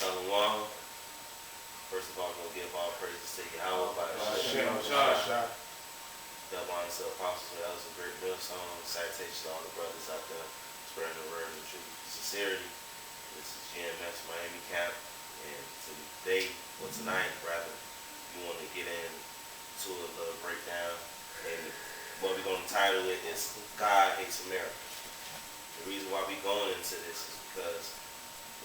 Shalom. First of all, I'm going to give all praises to Yahawah, BAHASHAM. Double honor to the apostles. That was a great millstone. Salutations to all the brothers out there spreading the word and truth and sincerity. This is GMS Miami Camp. And today, or tonight rather, we want to get into a little breakdown. And what we're going to title it is God Hates America. The reason why we're going into this is because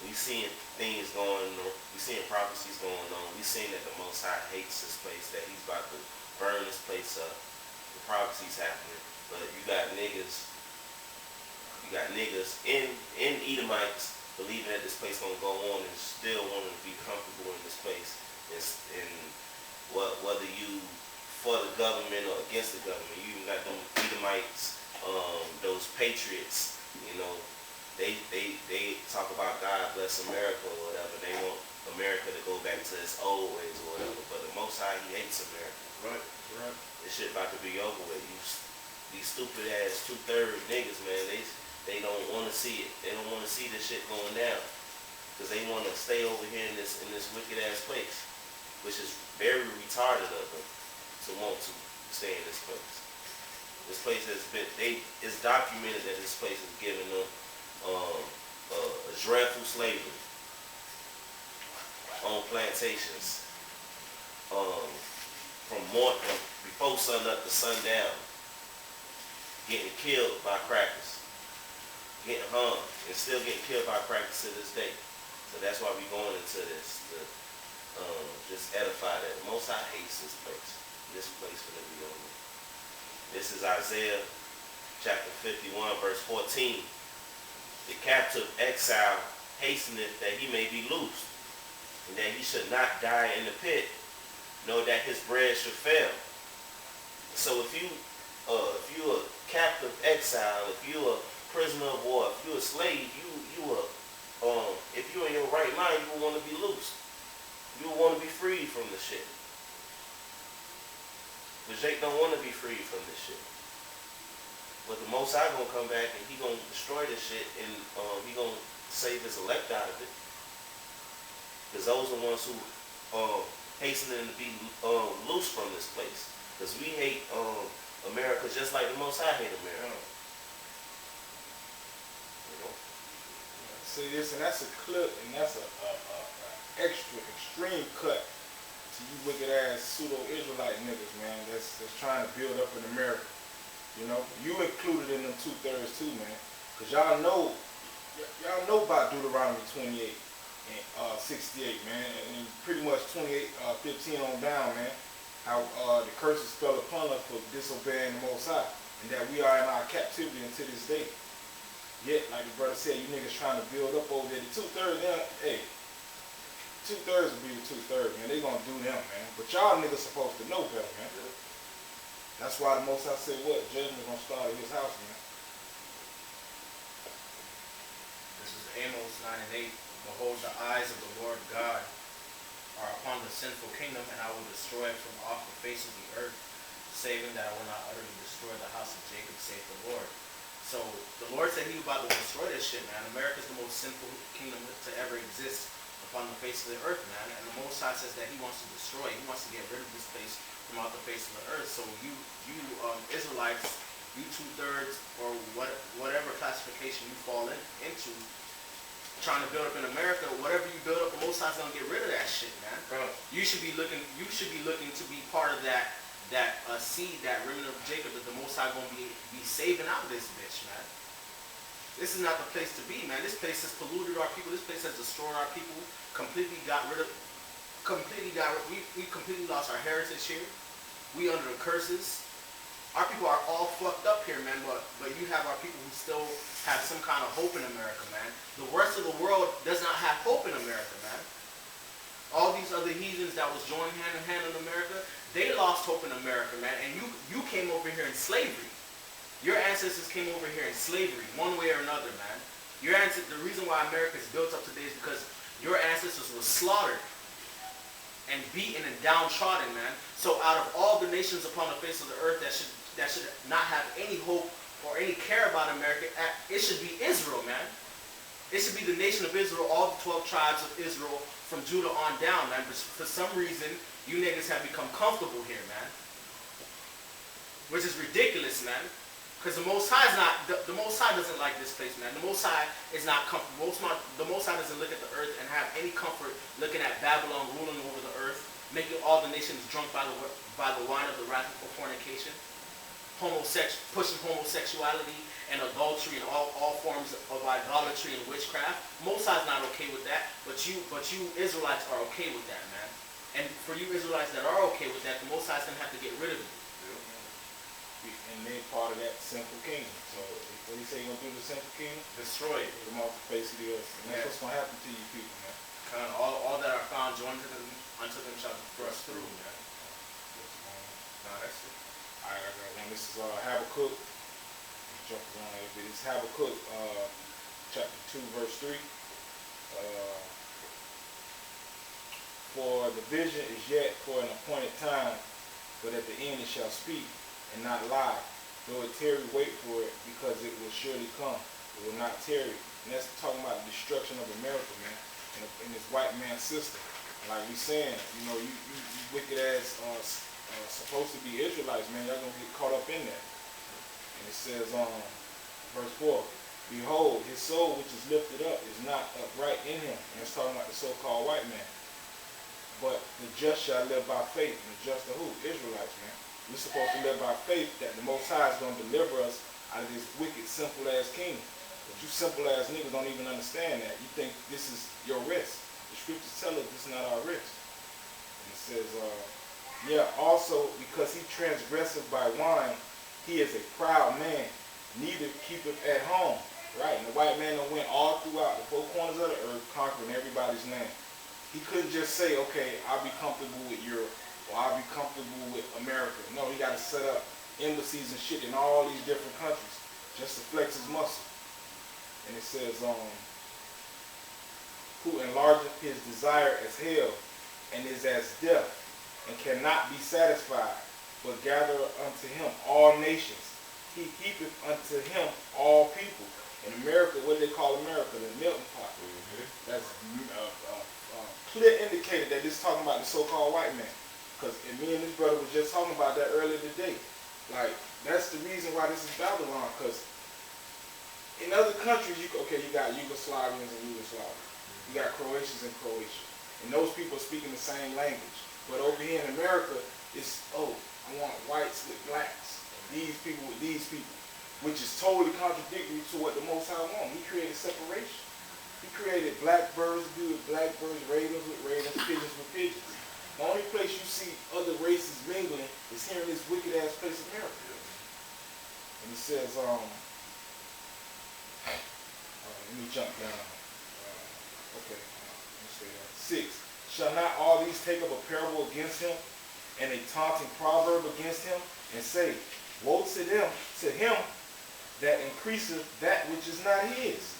we seeing things going on, we seeing prophecies going on, we seeing that the Most High hates this place, that he's about to burn this place up. The prophecies happening, but you got niggas in Edomites believing that this place gonna go on and still wanting to be comfortable in this place. And whether you for the government or against the government, you even got them Edomites, those patriots. You know, they talk about God bless America or whatever. They want America to go back to its old ways or whatever. But the Most High, he hates America. Right. This shit about to be over with. These stupid ass 2/3 niggas, man. They don't want to see it. They don't want to see this shit going down because they want to stay over here in this wicked ass place, which is very retarded of them to want to stay in this place. This place has been, it's documented that this place is giving them a dreadful slavery on plantations, from before sun up to sundown, getting killed by crackers, getting hung, and still getting killed by crackers to this day. So that's why we're going into this, to just edify that the Most High hates this place. This place gonna be over. This is Isaiah chapter 51, verse 14. The captive exile hasteneth that he may be loosed, and that he should not die in the pit, nor that his bread should fail. So if you're a captive exile, if you're a prisoner of war, if you're a slave, if you're in your right mind, you will want to be loose. You will want to be freed from the shit. But Jake don't want to be freed from this shit. But the Most High gonna come back and he gonna destroy this shit, and he gonna save his elect out of it. Because those are the ones who hastening to be loose from this place. Because we hate America just like the Most High hate America. You know? See this, and that's a clip, and that's a extreme cut to you wicked ass pseudo-Israelite niggas, man. That's trying to build up in America. You know, you included in them 2/3 too, man. Cause y'all know about Deuteronomy 28 and 68, man, and pretty much 28:15 on down, man. How the curses fell upon us for disobeying the Most High, and that we are in our captivity until this day. Yet, like the brother said, you niggas trying to build up over there. The 2/3, hey, 2/3 will be the 2/3, man. They gonna do them, man. But y'all niggas supposed to know better, man. That's why the Most High said what? Judgment gonna start at his house, man. This is Amos 9:8. Behold, the eyes of the Lord God are upon the sinful kingdom, and I will destroy it from off the face of the earth, saving that I will not utterly destroy the house of Jacob, saith the Lord. So the Lord said he was about to destroy this shit, man. America's the most sinful kingdom to ever exist upon the face of the earth, man. And the Most High says that he wants to destroy, he wants to get rid of this place from out the face of the earth. So you Israelites, you 2/3 or whatever classification you fall into, trying to build up in America, whatever you build up, the Most High's gonna get rid of that shit, man. Bro. You should be looking to be part of that seed, that remnant of Jacob, that the Most High gonna be saving out of this bitch, man. This is not the place to be, man. This place has polluted our people. This place has destroyed our people. We completely lost our heritage here. We under the curses. Our people are all fucked up here, man. But you have our people who still have some kind of hope in America, man. The rest of the world does not have hope in America, man. All these other heathens that was joined hand in hand in America, they lost hope in America, man. And you came over here in slavery. Your ancestors came over here in slavery, one way or another, man. The reason why America is built up today is because your ancestors were slaughtered and beaten and downtrodden, man. So out of all the nations upon the face of the earth that should not have any hope or any care about America, it should be Israel, man. It should be the nation of Israel, all the 12 tribes of Israel from Judah on down, man. But for some reason, you niggas have become comfortable here, man. Which is ridiculous, man. Because the Most High is not, the Most High doesn't like this place, man. The Most High is not comfortable. The Most High doesn't look at the earth and have any comfort looking at Babylon ruling over the earth, making all the nations drunk by the wine of the wrath of fornication, pushing homosexuality and adultery and all forms of idolatry and witchcraft. Most High is not okay with that, but you Israelites are okay with that, man. And for you Israelites that are okay with that, the Most High is going to have to get rid of you. And they're part of that sinful kingdom. So what do you say you're going to do to the sinful kingdom? Destroy it. Put them off the face of the earth. And that's what's going to happen to you people, man. Kind of all that are found joined unto them shall be thrust through, man. Nah, that's it. Alright, I got one. This is Habakkuk. Jump around a little bit. It's Habakkuk chapter 2, verse 3. For the vision is yet for an appointed time, but at the end it shall speak and not lie. Though it tarry, wait for it, because it will surely come. It will not tarry. And that's talking about the destruction of America, man, in this white man system. Like we saying, you know, you wicked ass supposed to be Israelites, man, y'all gonna get caught up in that. And it says verse 4, behold, his soul which is lifted up is not upright in him. And it's talking about the so-called white man. But the just shall live by faith. And the just are who? Israelites, man. We're supposed to live by faith that the Most High is going to deliver us out of this wicked, simple-ass kingdom. But you simple-ass niggas don't even understand that. You think this is your rest. The scriptures tell us this is not our rest. And it says, yeah, also because he transgresseth by wine, he is a proud man, neither keepeth at home. Right? And the white man went all throughout the four corners of the earth, conquering everybody's land. He couldn't just say, okay, I'll be comfortable with Europe, or I'll be comfortable with America. No, he got to set up embassies and shit in all these different countries just to flex his muscle. And it says, who enlargeth his desire as hell, and is as death, and cannot be satisfied, but gather unto him all nations. He heapeth unto him all people. In America, what do they call America? The melting pot. That's clear indicator that this is talking about the so-called white man. Because me and this brother was just talking about that earlier today. Like, that's the reason why this is Babylon. Because in other countries, you got Yugoslavians and Yugoslavia. You got Croatians and Croatia. And those people are speaking the same language. But over here in America, it's, oh, I want whites with blacks. These people with these people. Which is totally contradictory to what the Most High wants. He created separation. He created black birds to be with black birds, ravens with ravens, pigeons with pigeons. The only place you see other races mingling is here in this wicked ass place, America. And it says, let me jump down. Okay, let me say that. 6. Shall not all these take up a parable against him, and a taunting proverb against him, and say, woe to him that increaseth that which is not his.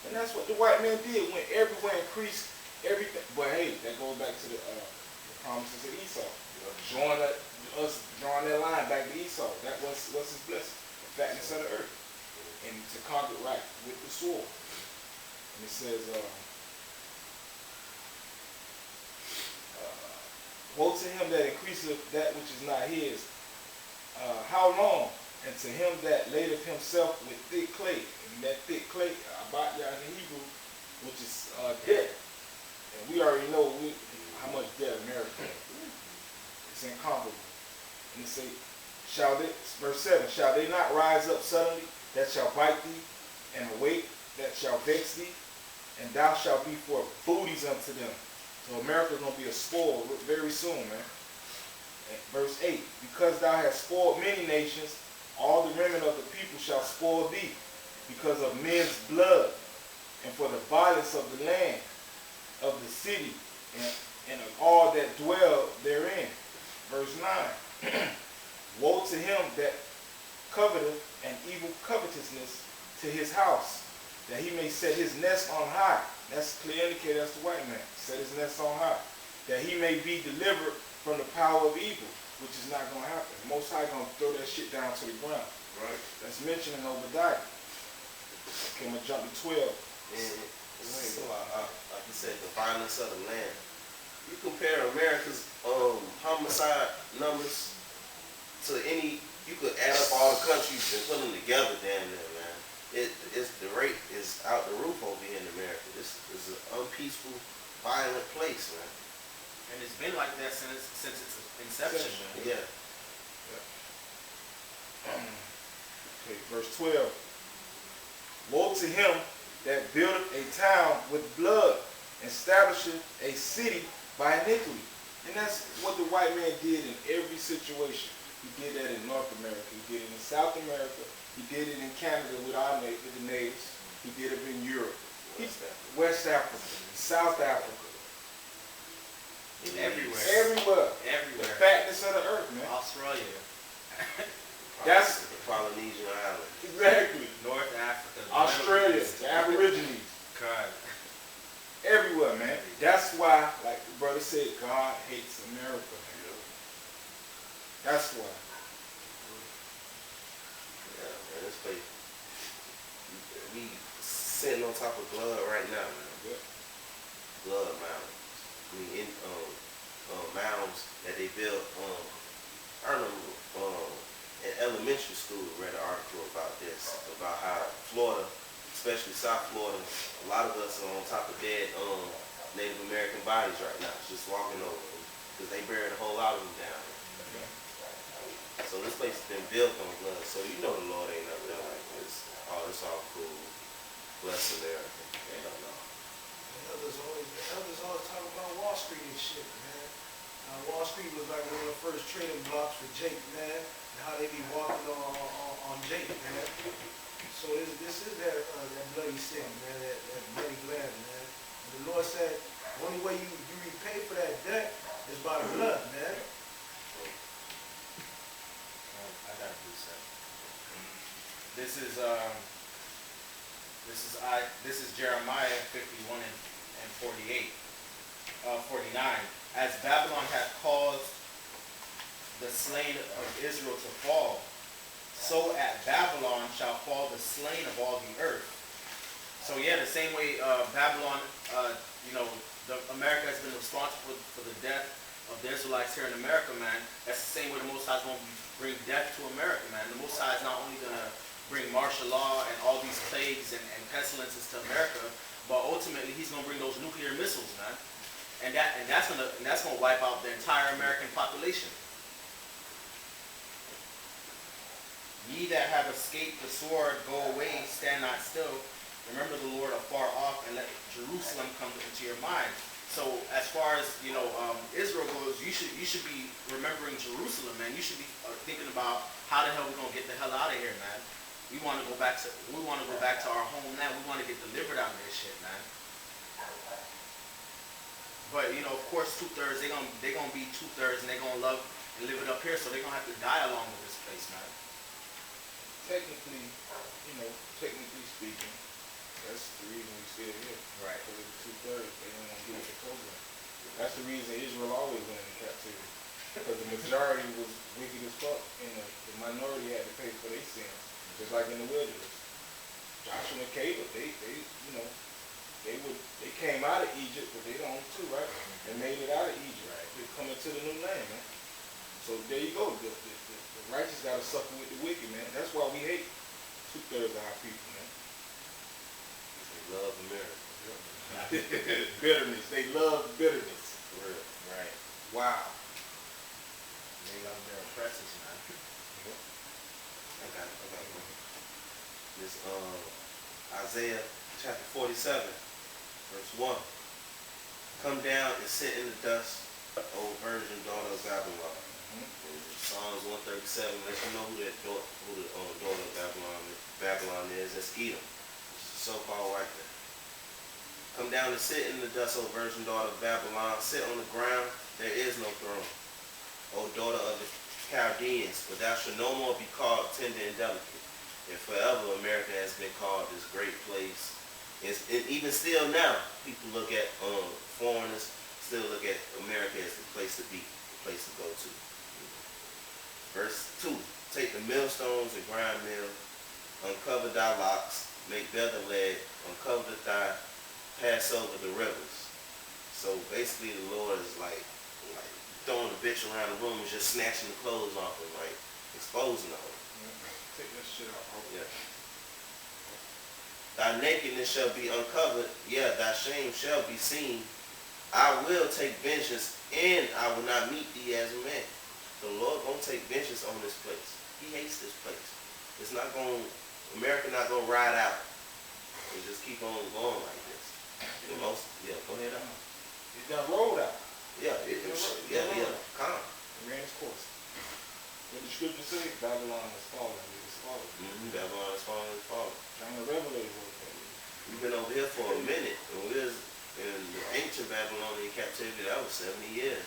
And that's what the white man did when everywhere increased everything. But hey, that goes back to the promises of Esau. Drawing that line back to Esau. That was his blessing. The fatness of the earth. And to conquer right with the sword. And it says, woe to him that increaseth that which is not his. How long? And to him that ladeth himself with thick clay. And that thick clay, abat in Hebrew, which is death. And we already know how much death America has. It's incomparable. And it say, verse 7, shall they not rise up suddenly that shall bite thee, and awake that shall vex thee, and thou shalt be for booties unto them. So America's going to be a spoil very soon, man. And verse 8, because thou hast spoiled many nations, all the remnant of the people shall spoil thee, because of men's blood, and for the violence of the land, of the city, and of all that dwell therein. Verse 9, woe to him that coveteth an evil covetousness to his house, that he may set his nest on high. That's a clear indicator, that's the white man. Set his nest on high. That he may be delivered from the power of evil, which is not going to happen. The Most High going to throw that shit down to the ground. Right? That's mentioned in Obadiah. Okay, I'm going to jump to 12. Like you said, the violence of the land. You compare America's homicide numbers to any, you could add up all the countries and put them together, damn near, man. It's the rate is out the roof over here in America. This is an unpeaceful, violent place, man. And it's been like that since its inception, man. Yeah. Okay, verse 12. Woe to him that buildeth a town with blood, establisheth a city by iniquity. And that's what the white man did in every situation. He did that in North America. He did it in South America. He did it in Canada with the natives. He did it in Europe. West Africa, South Africa. Everywhere. Everywhere. Everywhere. The fatness of the earth, man. Australia. That's the Polynesian island. Exactly. North Africa. Australia, the Aborigines. God. Everywhere, man. That's why, like the brother said, God hates America, man. That's why. Yeah, man, this place, we sitting on top of blood right now, man. Yeah. Blood mounds. I mean, mounds that they built. I remember in elementary school, read an article about this, about how Florida, especially South Florida, a lot of us are on top of dead Native American bodies right now, just walking over them, because they buried a whole lot of them down there. So this place has been built on blood, so you know the Lord ain't up there like this. Oh, it's all cool. Bless America. They don't know. The elders always talk about Wall Street and shit, man. Wall Street was like one of the first trading blocks for Jake, man, and how they be walking on Jake, man. So this is that bloody sin, man, that bloody land, man. And the Lord said, the only way you repay for that debt is by the blood, man. I gotta do something. This is Jeremiah 51 and 49. As Babylon hath caused the slain of Israel to fall, so at Babylon shall fall the slain of all the earth. So yeah, the same way Babylon, America has been responsible for the death of the Israelites here in America, man. That's the same way the Most High is going to bring death to America, man. The Most High is not only going to bring martial law and all these plagues and pestilences to America, but ultimately he's going to bring those nuclear missiles, man. And that's gonna wipe out the entire American population. Ye that have escaped the sword, go away, stand not still. Remember the Lord afar off, and let Jerusalem come into your mind. So as far as Israel goes, you should be remembering Jerusalem, man. You should be thinking about how the hell we're gonna get the hell out of here, man. We want to go back to our homeland. We want to get delivered out of this shit, man. But of course, 2/3 they're gonna be 2/3, and they're gonna love and live it up here, so they're gonna have to die along with this place, man. Technically speaking, that's the reason we still here. Right. Because of the 2/3, they don't want to get the program. That's the reason Israel always went into captivity. Because the majority was wicked as fuck, and the minority had to pay for their sins, just like in the wilderness. Joshua and Caleb, they came out of Egypt, but they don't too, right? They made it out of Egypt. Right. They come into the new land, man. So there you go. The righteous got to suffer with the wicked, man. That's why we hate 2/3 of our people, man. They love America. Bitterness. They love bitterness. For real. Right. Wow. They love their oppressors, man. I got one. This Isaiah chapter 47, verse 1. Come down and sit in the dust, O virgin daughter of Babylon. Psalms 137 lets you know who the daughter of Babylon is. That's Edom. It's a so-called white man. Come down and sit in the dust, O virgin daughter of Babylon. Sit on the ground. There is no throne. O daughter of the Chaldeans, but thou shalt no more be called tender and delicate. And forever America has been called this great place. And even still now, people look at foreigners, still look at America as the place to be, the place to go to. Verse 2, take the millstones and grind mill, uncover thy locks, make bare the leg, uncover the thigh, pass over the rivers. So basically the Lord is like throwing the bitch around the room and just snatching the clothes off him, like exposing them. Take that shit out. Yeah. Thy nakedness shall be uncovered, yeah, thy shame shall be seen. I will take vengeance, and I will not meet thee as a man. The Lord gonna take vengeance on this place. He hates this place. It's not gonna, America not gonna ride out. It just keep on going like this. The most, yeah, go ahead. It's done rolled out. Yeah, calm. It ran its course. What the scripture say? Babylon is falling. It is falling. Babylon is falling, it's falling. Trying to revelate what We've been over here for a minute, and we was in the ancient Babylonian captivity. That was 70 years.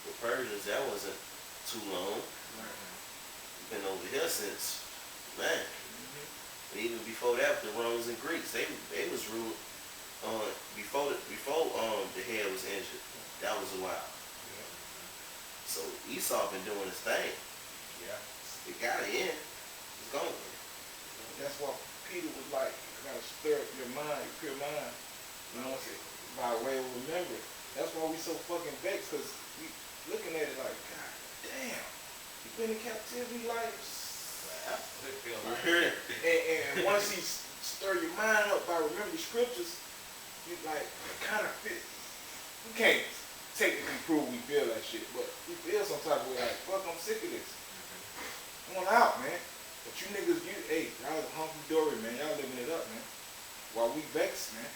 The Persians, that wasn't too long. We've been over here since, man. Even before that, the Romans and Greeks, they was ruled before the head was injured. That was a while. So Esau been doing his thing. Yeah. It got to end. It's going. That's why Peter was like, you gotta stir up your mind, your pure mind. You know what I'm saying? By way of remembering. That's why we so fucking vexed, because we looking at it like, God damn, you been in captivity like, and once he stir your mind up by remembering the scriptures, you like kind of fit. We can't technically prove we feel that shit, but we feel some type of way like, fuck, I'm sick of this. I want out, man. But you niggas, y'all the hunky-dory, man. Y'all living it up, man. While we vex, man.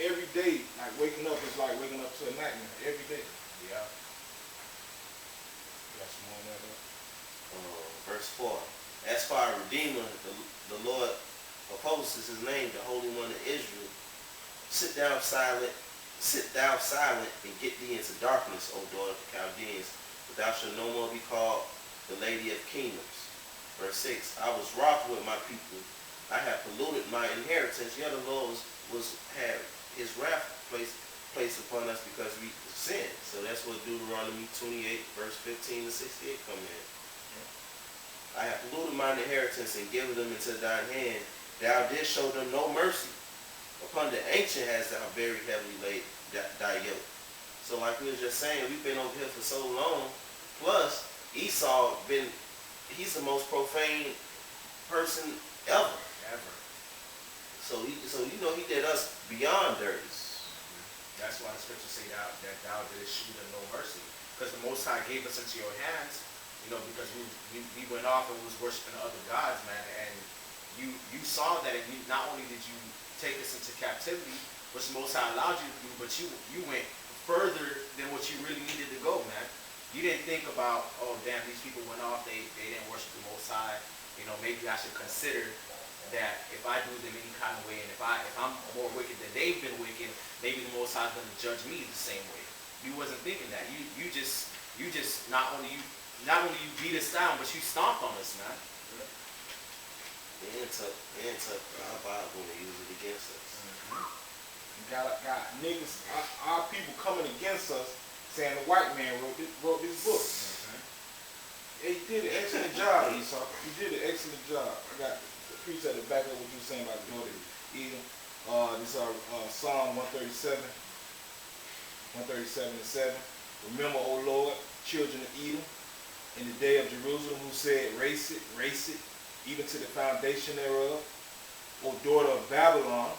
Every day, like waking up is like waking up to a nightmare. Every day. Yeah. Got some more on that, Verse 4. As for our Redeemer, the Lord opposes his name, the Holy One of Israel. Sit thou silent, and get thee into darkness, O daughter of the Chaldeans, but thou shalt no more be called the Lady of Kingdoms. Verse 6, I was wroth with my people. I have polluted my inheritance. Yet the Lord had his wrath placed upon us because we sinned. So that's what Deuteronomy 28, verse 15 to 68 come in. I have polluted mine inheritance and given them into thine hand. Thou didst show them no mercy. Upon the ancient hast thou very heavily laid thy yoke. So like we were just saying, we've been over here for so long. Plus, Esau he's the most profane person ever. So you know he did us beyond dirty. That's why the scriptures say that thou didst shew them no mercy. Because the Most High gave us into your hands, because we went off and was worshiping other gods, man. And you saw that, and not only did you take us into captivity, which the Most High allowed you to do, but you went further than what you really needed to go, man. You didn't think about, oh damn, these people went off, they didn't worship the Most High. Maybe I should consider that if I do them any kind of way, and if I'm more wicked than they've been wicked, maybe the Most High is going to judge me the same way. You wasn't thinking that. You just not only you beat us down, but you stomped on us, man. They took our Bible and used it against us. You got niggas, our people coming against us, saying the white man wrote this book. Yeah, he did an excellent job, Esau. He did an excellent job. I got the precept to back up what you were saying about the daughter of Edom. This is Psalm 137 and 7. Remember, O Lord, children of Edom, in the day of Jerusalem, who said, race it, even to the foundation thereof. O daughter of Babylon,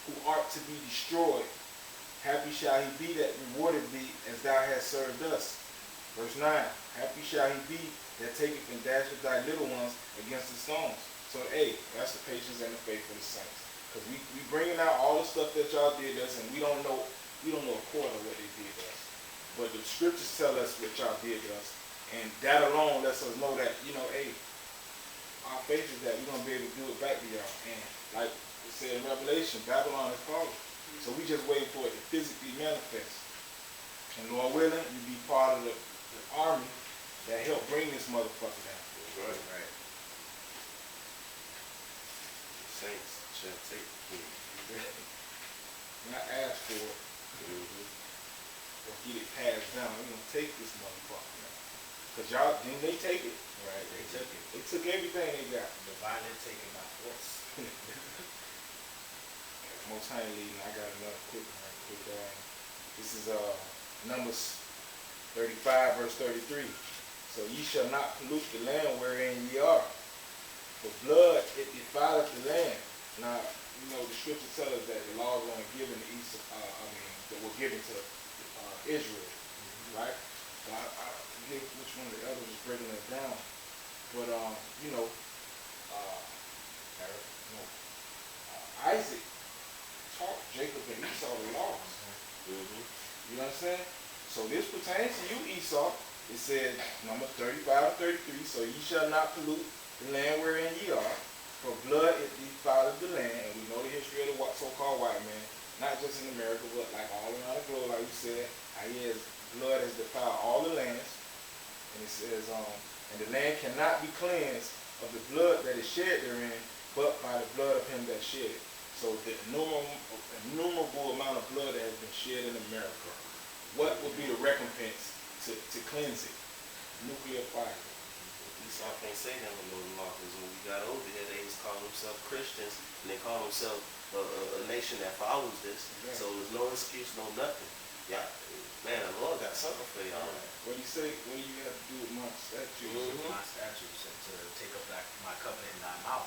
who art to be destroyed, happy shall he be that rewarded thee as thou hast served us. Verse 9, happy shall he be that taketh and dasheth thy little ones against the stones. So, that's the patience and the faith of the saints. Because we bringing out all the stuff that y'all did us, and we don't know a quarter of what they did to us. But the scriptures tell us what y'all did to us. And that alone lets us know that, our faith is that we're going to be able to do it back to y'all. And like it said in Revelation, Babylon is falling. So we just waiting for it to physically manifest. And Lord willing, you be part of the army that helped bring this motherfucker down. Right. Saints shall take the king. Not ask for it. Or get it passed down. We're going to take this motherfucker now. Because y'all, didn't they take it? Right, they took it. They took everything they got. The violent taken by force. Most High leading. I got another quick one right quick. This is Numbers 35 verse 33. So ye shall not pollute the land wherein ye are. For blood it defileth the land. Now, you know, the scripture tells us that the laws were only given to that were given to Israel, right? So I forget which one of the others was breaking that down. But, you know, Isaac taught Jacob and Esau the laws. You understand? So this pertains to you, Esau. It says, Numbers 35 and 33, so ye shall not pollute the land wherein ye are, for blood it defileth the land. And we know the history of the so-called white man, not just in America, but like all around the globe, like you said, blood has defiled all the lands. And it says, and the land cannot be cleansed of the blood that is shed therein, but by the blood of him that shed it. So the innumerable amount of blood that has been shed in America, what would be the recompense to cleanse it? Nuclear fire. Esau can't say that no more, because when we got over here, they was calling themselves Christians, and they call themselves a nation that follows this. Exactly. So there's no excuse, no nothing. Yeah, man, the Lord got something for y'all. What do you say? What do you have to do with my statutes? My statutes and to take up my covenant in thy mouth.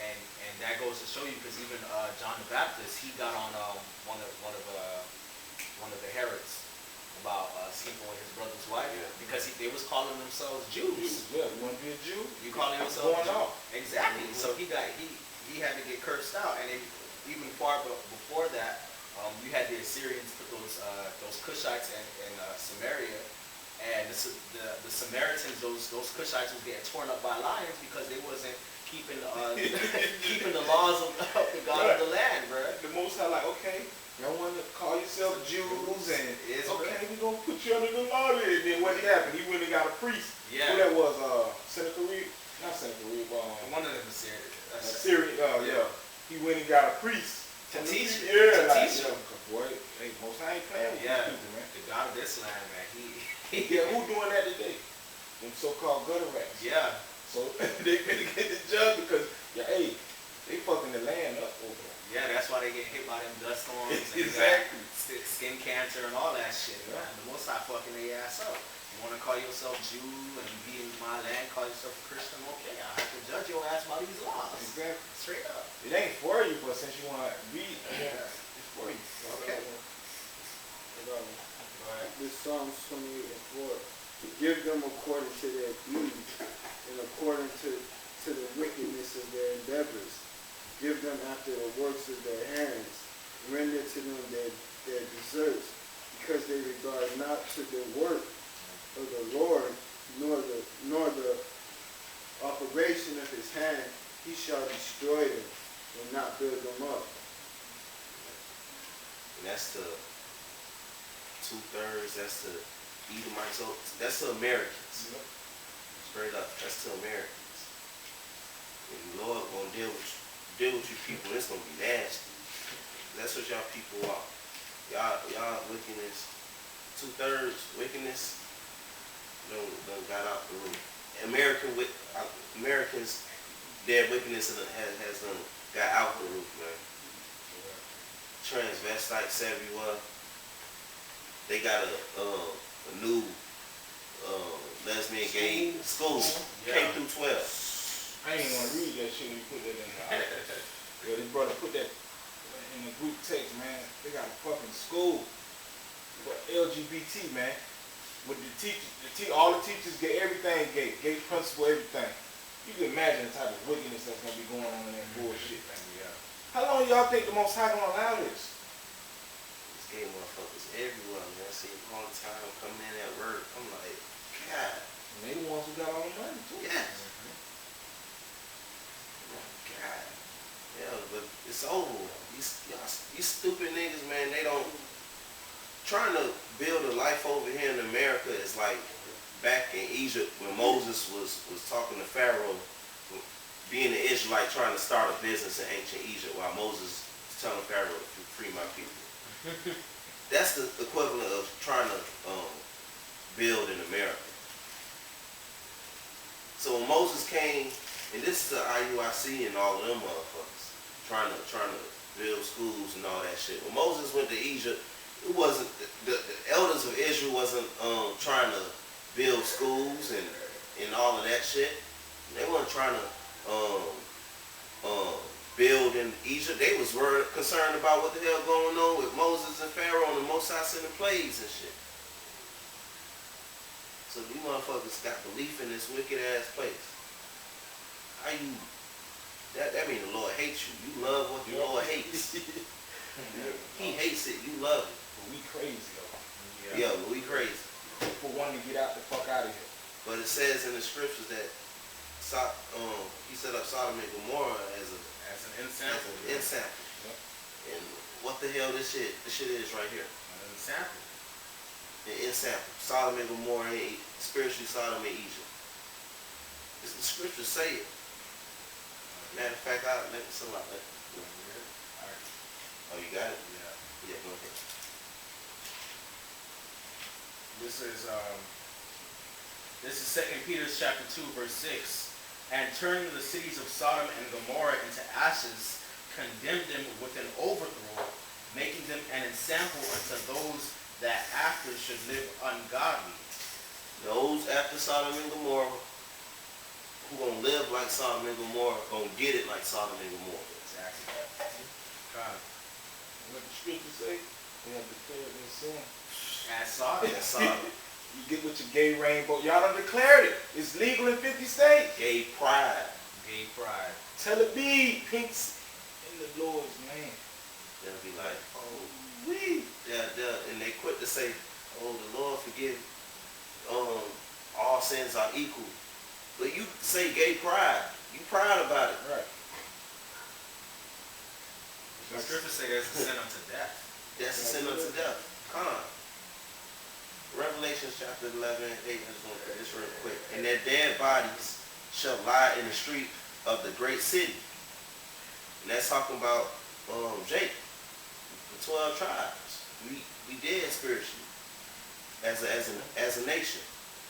And that goes to show you, because even John the Baptist, he got on one of the Herods about sleeping with his brother's wife, because they was calling themselves Jews. Yeah, you want to be a Jew? You calling yourself going Jew? off. Exactly. So he had to get cursed out, and then even far before that, you had the Assyrians put those Cushites in Samaria, and the Samaritans, those Cushites was getting torn up by lions because they wasn't keeping keeping the laws of the God of the land, bro. The Most High, like, okay, y'all want to call yourself Jews, and it's okay, we're going to put you under the law. And then what happened? He went and got a priest. Yeah. Who that was? Sennacherib? Not Sennacherib. One of them is Assyrian. Yeah. He went and got a priest. To teach you. Yeah, to like, teach you. Boy, hey, Most High ain't playing with these people, man. The God of this land, man. Yeah, who doing that today? Them so-called gutter rats. Yeah. So they finna get the judge because, they fucking the land up over there. Yeah, that's why they get hit by them dust storms. Exactly. And skin cancer and all that shit, man. The Most High fucking their ass up. You want to call yourself Jew and be in my land, call yourself a Christian, okay, I have to judge your ass by these laws. Exactly. Straight up. It ain't for you, but since you want to be, it's for you. Okay. This Psalms 28 and 4. Give them according to their deeds and according to the wickedness of their endeavors. Give them after the works of their hands. Render to them their deserts, because they regard not to the work of the Lord, nor the operation of his hand. He shall destroy them and not build them up. And that's the 2/3, that's the Edomites, so that's the Americans. Straight up, that's to Americans. And the Lord gonna deal with you people, it's gonna be nasty. That's what y'all people are. Y'all wickedness, 2/3 wickedness, done got out the room. Americans, their wickedness has done got out the roof, man. Transvestites everywhere. They got a new lesbian gay school, K through 12. I ain't want to read that shit when you put that in there. Yeah, this brother put that in the group text, man. They got a fucking school for LGBT, man. With the teachers, all the teachers get everything gay principal, everything. You can imagine the type of wickedness that's gonna be going on in that bullshit, man. Yeah. How long y'all think the Most High gonna allow this? These gay motherfuckers everywhere, man. I see them all the time coming in at work. I'm like, God. And they the ones who got all the money too. Yes. God. Yeah, but it's over. These stupid niggas, man, they don't trying to build a life over here in America is like back in Egypt when Moses was talking to Pharaoh, being an Israelite trying to start a business in ancient Egypt while Moses was telling Pharaoh to free my people. That's the equivalent of trying to build in America. So when Moses came, and this is the IUIC and all of them motherfuckers trying to build schools and all that shit. When Moses went to Egypt, it wasn't the elders of Israel wasn't trying to build schools and all of that shit. They weren't trying to build in Egypt. They was concerned about what the hell going on with Moses and Pharaoh and the Most High sending plagues and shit. So these motherfuckers got belief in this wicked ass place. How you? That mean the Lord hates you. You love what the Lord hates. He hates it. You love it. But we crazy though. Yeah, but we crazy. For wanting to get out the fuck out of here. But it says in the scriptures that he set up Sodom and Gomorrah as an ensample. And what the hell this shit is right here. An ensample. An ensample. Sodom and Gomorrah, spiritually Sodom and Egypt. It's the scriptures say it. Matter of fact, let me Oh, you got it? Yeah. Yeah, go ahead. This is 2 Peter chapter 2, verse 6. And turning the cities of Sodom and Gomorrah into ashes, condemned them with an overthrow, making them an ensample unto those that after should live ungodly. Those after Sodom and Gomorrah who gonna live like Sodom and Gomorrah, gonna get it like Sodom and Gomorrah. Exactly. God. What the scriptures say? They have declared their sin. As Sodom. That's Sodom. You get with your gay rainbow. Y'all done declared it. It's legal in 50 states. Gay pride. Gay pride. Tell it be, pinks, in the Lord's name. They'll be like, oh, We. and they quit to say, oh, the Lord forgive, all sins are equal. But you say gay pride. You proud about it. Right. The scriptures say there's a sin unto death. That's a sin unto death. Come on. Revelation chapter 11, 8, I just want to read this real quick. And their dead bodies shall lie in the street of the great city. And that's talking about Jacob, the 12 tribes. We dead spiritually as a nation.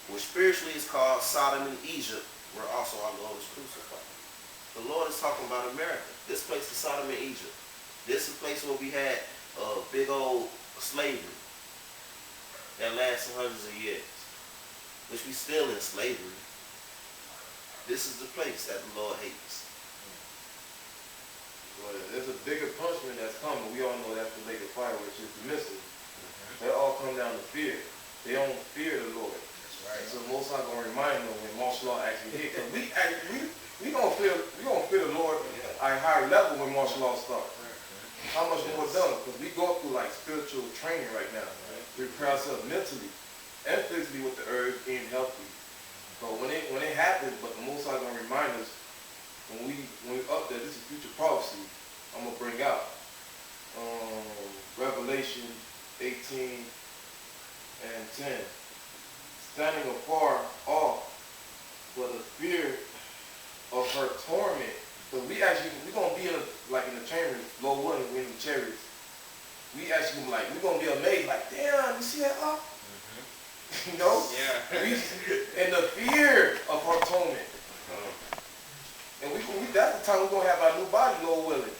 Which spiritually is called Sodom and Egypt, where also our Lord was crucified. The Lord is talking about America. This place is Sodom and Egypt. This is a place where we had big old slavery that lasted hundreds of years, which we still in slavery. This is the place that the Lord hates. Well, there's a bigger punishment that's coming. We all know that's the lake of fire, which is the missile. That all come down to fear. They don't fear the Lord. Right. So most I'm gonna remind them when martial law actually hit. Cause we gonna feel the Lord at a higher level when martial law starts. How much more done? Because we go through like spiritual training right now. We prepare ourselves mentally and physically with the herbs, eating healthy. But when it happens, but the most I'm gonna remind us when we up there, this is future prophecy. I'm gonna bring out Revelation 18 and 10. Standing afar off for the fear of her torment. So we gonna be in the chambers, Lord willing, we in the chariots. We actually we're gonna be amazed, like, damn, you see that up? You know? Yeah. And the fear of her torment. And that's the time we're gonna have our new body, Lord willing.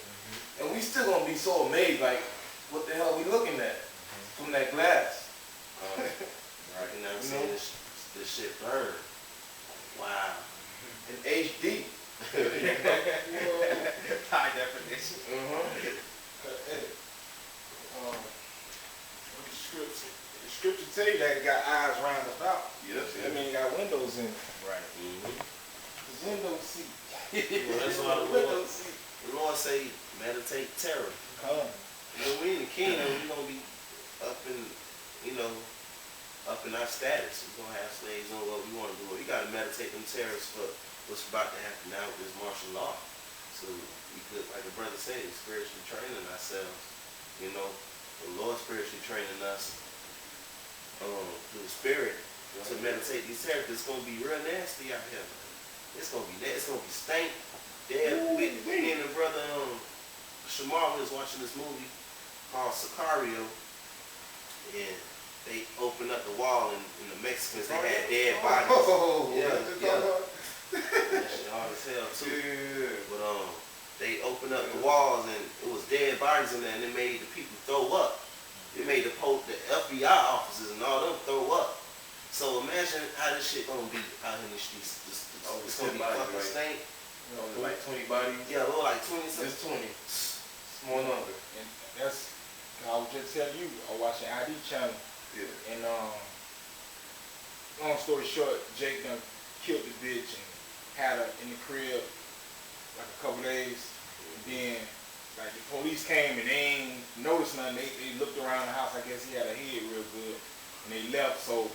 And we still gonna be so amazed, like, what the hell are we looking at from that glass? I can never see this shit burn. Wow. In HD. High definition. The scripture tell you that it got eyes round about. Yes. I mean, it got windows in it. Right. The window seat. Well, that's why the Lord say, meditate terror. When we in the kingdom, we're gonna be up in our status. We're gonna have slaves on what we want to do. We gotta meditate them terrors for what's about to happen now with this martial law. So we could, like the brother said, spiritually training ourselves. You know, the Lord spiritually training us through the Spirit to meditate these terrors. It's gonna be real nasty out here. It's gonna be stank. Me and the brother Shamar was watching this movie called Sicario, and they opened up the wall and the Mexicans, they had dead bodies. Yeah. That shit hard as hell too. Yeah. But they opened up the walls and it was dead bodies in there, and it made the people throw up. It made the FBI officers and all them throw up. So imagine how this shit gonna be out in the streets. It's gonna be fucking stank. You know, like 20 bodies. Yeah, we're like 20 something. Just 20. Small number. And that's, I was just telling you, I watched the ID channel. Yeah. And long story short, Jake done killed the bitch and had her in the crib like a couple days. And then like the police came and they ain't noticed nothing. They looked around the house. I guess he had a head real good, and they left. So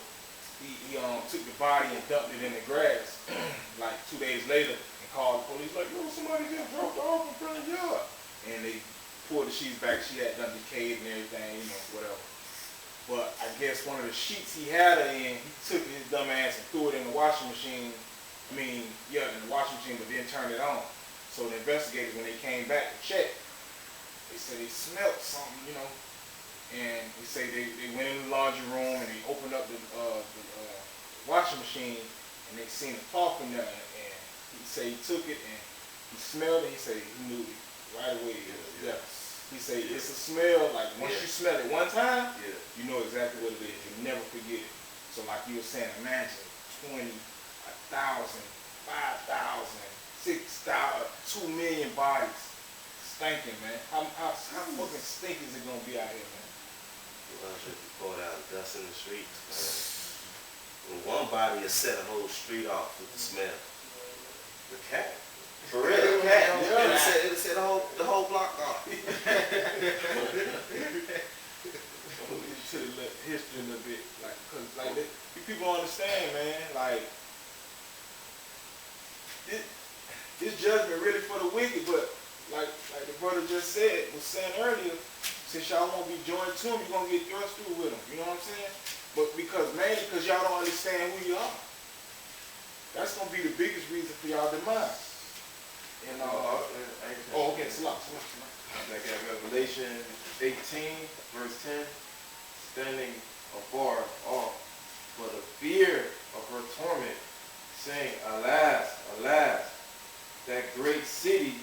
he took the body and dumped it in the grass. Like 2 days later, and called the police like, yo, somebody just dropped off in front of the yard. And they pulled the sheets back. She had done decayed and everything, you know, whatever. But I guess one of the sheets he had her in, he took his dumb ass and threw it in the washing machine. I mean, yeah, in the washing machine, but then turned it on. So the investigators, when they came back to check, they said they smelled something, you know. And they say they went in the laundry room and they opened up the washing machine and they seen a cloth in there. And he said he took it and he smelled it. He said he knew it right away. Yeah. He said it's a smell, like once you smell it one time, you know exactly what it is. You never forget it. So like you were saying, imagine 20, 1,000, 5,000, 6,000, 2 million bodies stinking, man. How fucking stink is it gonna be out here, man? Well, if you pour it out dust in the streets, man. Well, one body will set a whole street off with the smell. The cat. For real, the cat. Yeah. It'll set the whole block off. To the history a little bit, like, cause like you people understand, man. Like this judgment really for the wicked, but like the brother just was saying earlier, since y'all won't be joined to him, you're gonna get thrust through with him. You know what I'm saying? But mainly because y'all don't understand who you are. That's gonna be the biggest reason for y'all demise. And okay, slow. Like at Revelation 18, verse 10, standing afar off for the fear of her torment, saying, alas, alas, that great city,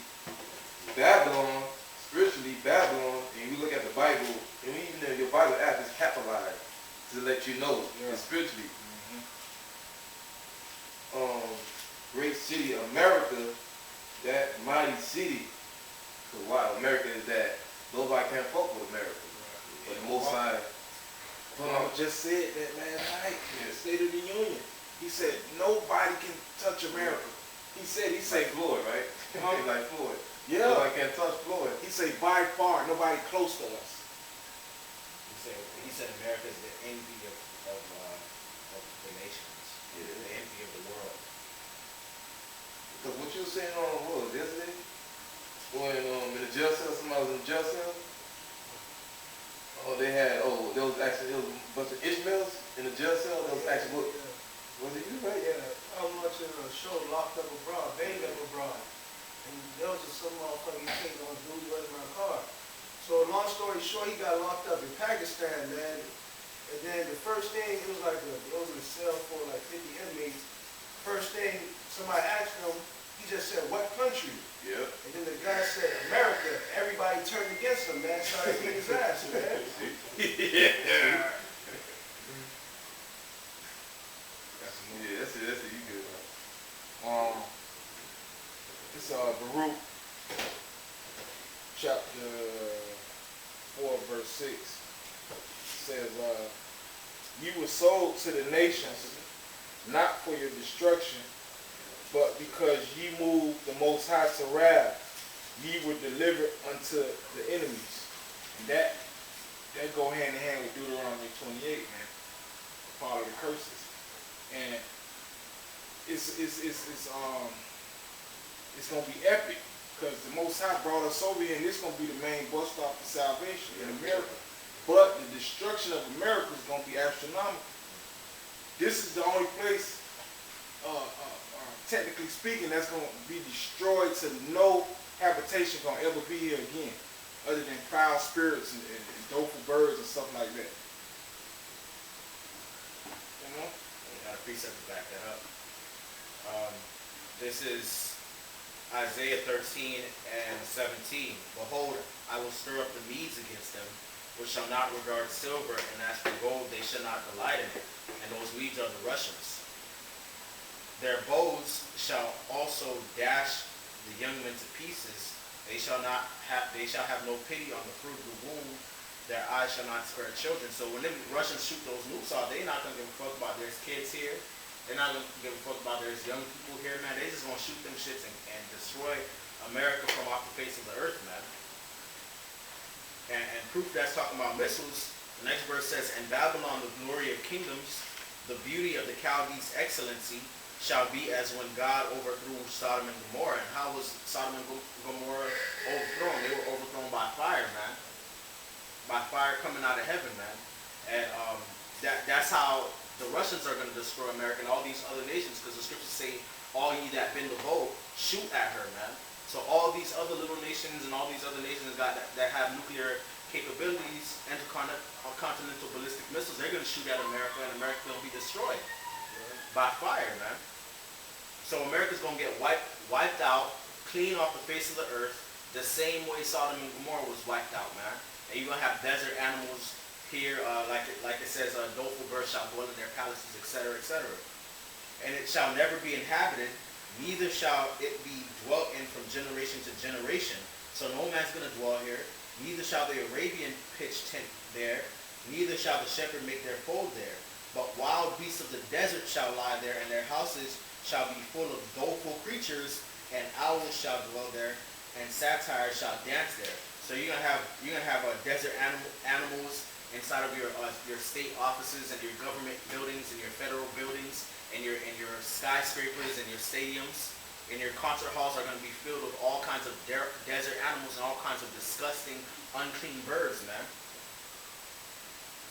Babylon, spiritually Babylon, and you look at the Bible, and even though your Bible app is capitalized to let you know, spiritually. Great city, America, that mighty city. So why America is that nobody can fuck with America. But the Most High. I just said that last night in the State of the Union. He said nobody can touch America. He said Floyd, right? Like Floyd. Yeah. Nobody can touch Floyd. He said by far nobody close to us. He said America is the envy of the nations. Yeah. The envy of the world. Because what you were saying on the road yesterday, when in the jail cell, somebody was in the jail cell. There was a bunch of Ishmaels in the jail cell. There was actually was it you, right? Yeah, I was watching a show, Locked Up Abroad, Banged Up Abroad. And there was some motherfucker he came on dude running my car. So long story short, he got locked up in Pakistan, man. And then the first thing, it was a cell for like 50 inmates. First thing somebody asked him, he just said, what country? Yeah. And then the guy said, America. Everybody turned against him, man. Started beating his ass, man. Yeah. That's it. You good, man. It's Baruch chapter 4, verse 6. It says, you were sold to the nations, not for your destruction, but because ye moved the Most High to wrath, ye were delivered unto the enemies. And that go hand in hand with Deuteronomy 28, man. Part of the curses. And it's gonna be epic because the Most High brought us over here, and this is gonna be the main bus stop for salvation in America. But the destruction of America is gonna be astronomical. This is the only place, technically speaking, that's gonna be destroyed to no habitation gonna ever be here again, other than foul spirits and doleful birds and stuff like that. You know? We got a precept to back that up. This is Isaiah 13 and 17. Behold, I will stir up the Medes against them, which shall not regard silver, and as for gold, they shall not delight in it. And those Medes are the Russians. Their bows shall also dash the young men to pieces. They shall have no pity on the fruit of the womb. Their eyes shall not spare children. So when the Russians shoot those nukes off, they're not gonna give a fuck about there's kids here. They're not gonna give a fuck about there's young people here, man. They just gonna shoot them shits and destroy America from off the face of the earth, man. And proof that's talking about missiles, the next verse says, "And Babylon, the glory of kingdoms, the beauty of the Chaldees' excellency, shall be as when God overthrew Sodom and Gomorrah." And how was Sodom and Gomorrah overthrown? They were overthrown by fire, man. By fire coming out of heaven, man. And that's how the Russians are going to destroy America and all these other nations, because the scriptures say, "All ye that bend the bow, shoot at her," man. So all these other little nations and all these other nations that have nuclear capabilities, intercontinental ballistic missiles, they're going to shoot at America, and America going to be destroyed by fire, man. So America's going to get wiped out, clean off the face of the earth, the same way Sodom and Gomorrah was wiped out, man. And you're going to have desert animals here, like it says, doleful birds shall dwell in their palaces, etc., etc. And it shall never be inhabited, neither shall it be dwelt in from generation to generation. So no man's going to dwell here, neither shall the Arabian pitch tent there, neither shall the shepherd make their fold there. But wild beasts of the desert shall lie there, and their houses shall be full of doleful creatures, and owls shall dwell there, and satyrs shall dance there. So you're gonna have desert animals inside of your state offices and your government buildings and your federal buildings and your skyscrapers and your stadiums, and your concert halls are going to be filled with all kinds of desert animals and all kinds of disgusting, unclean birds, man.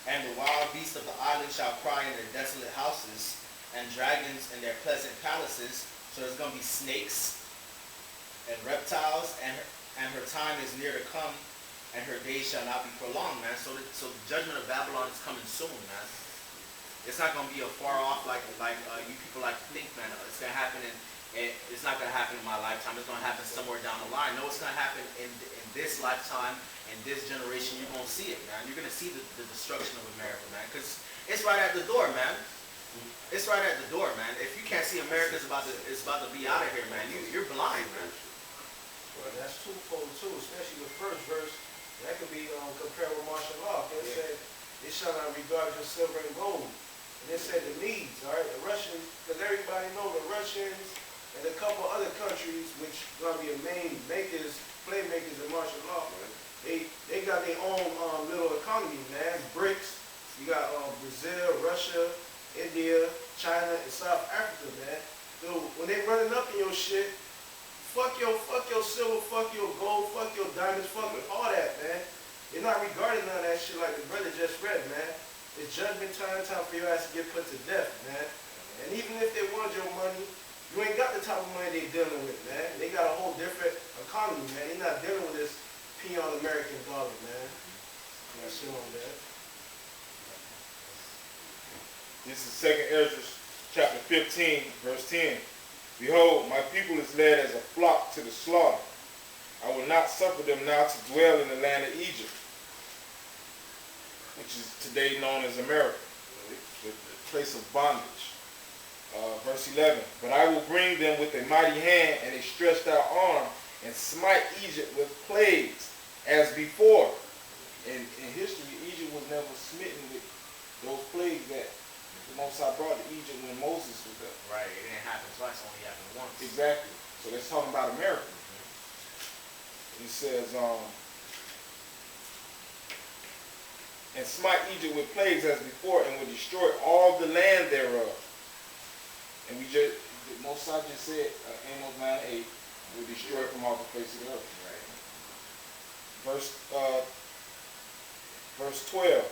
And the wild beasts of the island shall cry in their desolate houses, and dragons in their pleasant palaces. So there's going to be snakes and reptiles, and her time is near to come, and her days shall not be prolonged, man. So the judgment of Babylon is coming soon, man. It's not going to be a far off like you people like to think, man. It's going to happen it's not going to happen in my lifetime. It's going to happen somewhere down the line. No, it's going to happen in this lifetime, in this generation. You're going to see it, man. You're going to see the destruction of America, man. Because it's right at the door, man. It's right at the door, man. If you can't see America is about to be out of here, man, you're blind, man. Well, that's twofold too, especially the first verse. That could be compared with martial law. It said, "It shall not regard your silver and gold." And it said the Medes, all right, the Russians, because everybody know the Russians and a couple other countries, which gonna be the main playmakers in martial law. They got their own little economy, man. BRICS. You got Brazil, Russia, India, China, and South Africa, man. So when they running up in your shit, fuck your silver, fuck your gold, fuck your diamonds, fuck with all that, man. They're not regarding none of that shit like the brother just read, man. It's judgment time for your ass to get put to death, man. And even if they want your money, you ain't got the type of money they dealing with, man. They got a whole different economy, man. They're not dealing with this peon American dollar, man. That's shit on that. This is 2 Ezra chapter 15, verse 10. "Behold, my people is led as a flock to the slaughter. I will not suffer them now to dwell in the land of Egypt," which is today known as America, the place of bondage. Verse 11, "But I will bring them with a mighty hand and a stretched out arm, and smite Egypt with plagues as before." In history, Egypt was never smitten with those plagues that the Most High brought to Egypt when Moses was there. Right, it didn't happen twice, only happened once. Exactly. So that's talking about America. It says, "And smite Egypt with plagues as before, and will destroy all the land thereof." And the Most High just said, Amos 9:8, will destroy it from off the face of the earth. Right. Verse 12,